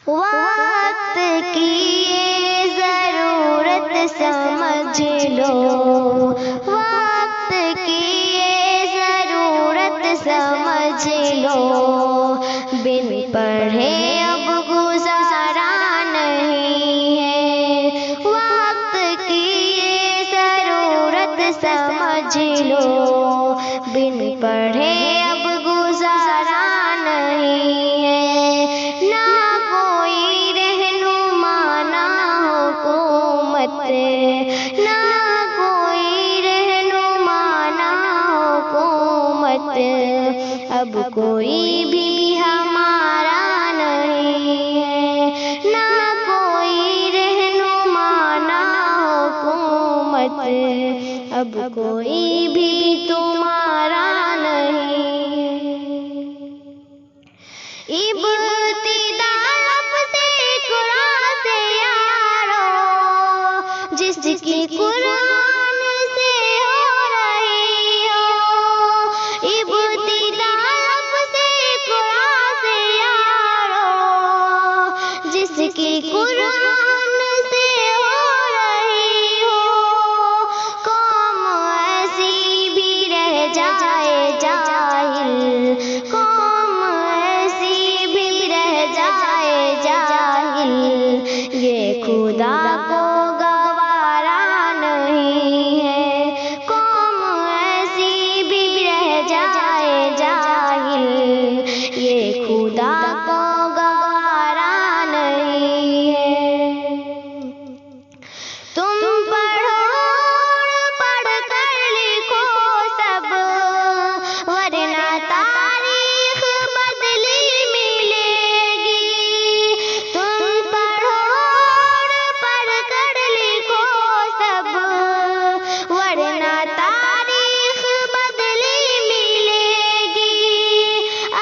وقت کی یہ ضرورت سمجھ لو، وقت کی یہ ضرورت سمجھ لو، بن پڑھے اب گزارا نہیں ہے، وقت کی یہ ضرورت سمجھ لو، بن پڑھے اب گزارا نہیں ہے، نہ کوئی رہنما نہ حکومت، نہ کوئی رہنما نہ حکومت، اب کوئی بھی ہمارا نہیں ہے، نہ کوئی رہنما نہ حکومت، اب کوئی بھی تمہارا نہیں ہے۔ ابتدا رب سے قرآن سے یارو، جس کی قرآن سے ہو رہی ہو، ابتدا رب سے قرآن سے یارو، جس کی قرآن سے ہو رہی ہو، قوم ایسی بھی رہ جائے جاہل، قوم ایسی بھی رہ جائے جاہل، یہ خدا کو گوارا نہیں ہے، قوم ایسی بھی رہ جائے جاہل، یہ خدا کو گوارا نہیں ہے۔ تم پڑھو پڑھ کر لکھو سب، ورنہ تاریخ بدلی ملے گی، تم پڑھو پڑھ کر لکھو سب، ورنہ تاریخ بدلی ملے گی،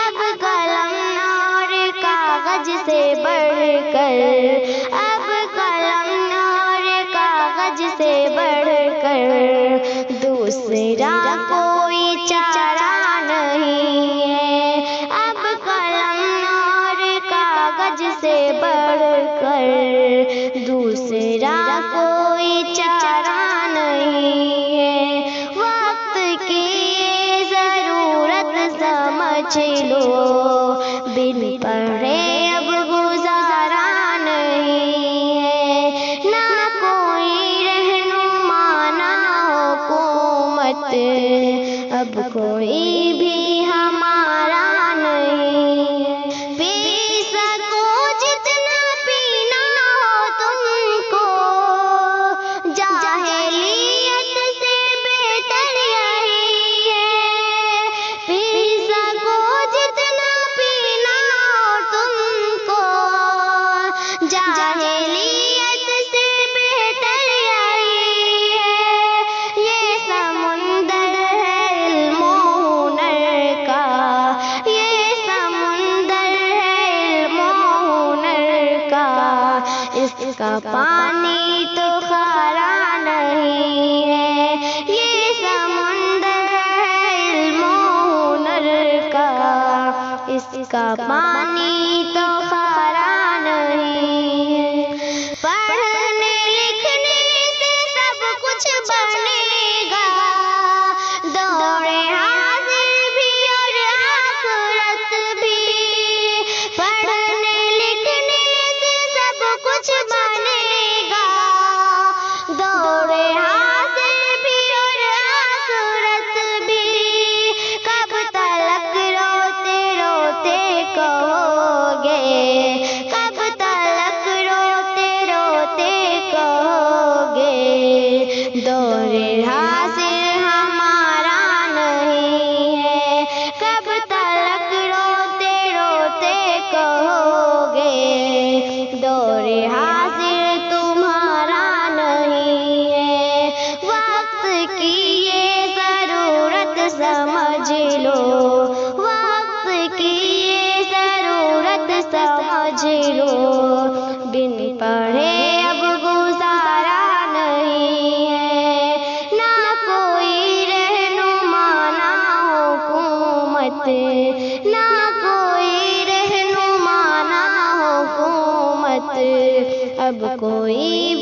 اب قلم اور کاغذ سے بڑھ کر، اب قلم اور کاغذ سے بڑھ کر دوسرا کوئی چارہ نہیں ہے، اب قلم اور کاغذ سے بڑھ کر دوسرا کوئی چارہ نہیں ہے، وقت کی یہ ضرورت سمجھ لو، بن پڑھے اب گزارا نہیں ہے، نہ کوئی رہنما نہ حکومت، اب کوئی بھی ہمارا نہیں ہے۔ پی سکو جتنا پینا ہو تم کو، جاہلیت سے بہتر یہی ہے، پی سکو جتنا پینا ہو تم کو، جاہلیت سے بہتر یہی ہے، یہ سمندر ہے علم و ہنر کا، یہ سمندر ہے علم و ہنر کا، اس کا پانی تو کھارا نہیں ہے، یہ سمندر ہے علم و ہنر کا، اس کا پانی تو کھارا نہیں ہے، پڑھنے لکھنے سے سب کچھ بنے گا، دور حاضر بھی اور آخرت بھی، پڑھنے لکھنے سے سب کچھ بنے گا، دور حاضر بھی اور آخرت بھی، کب تلک روتے روتے کہو گے، کب تلک روتے روتے کہو گے، دور حاضر ہمارا نہیں ہے، کب تلک روتے روتے کہو گے، دور حاضر تمہارا نہیں ہے، وقت کی یہ ضرورت سمجھ لو، وقت کی یہ ضرورت سمجھ لو، بن پڑھے اب گزارا نہیں ہے، نہ کوئی رہنما نہ حکومت، نہ کوئی رہنما نہ حکومت، اب کوئی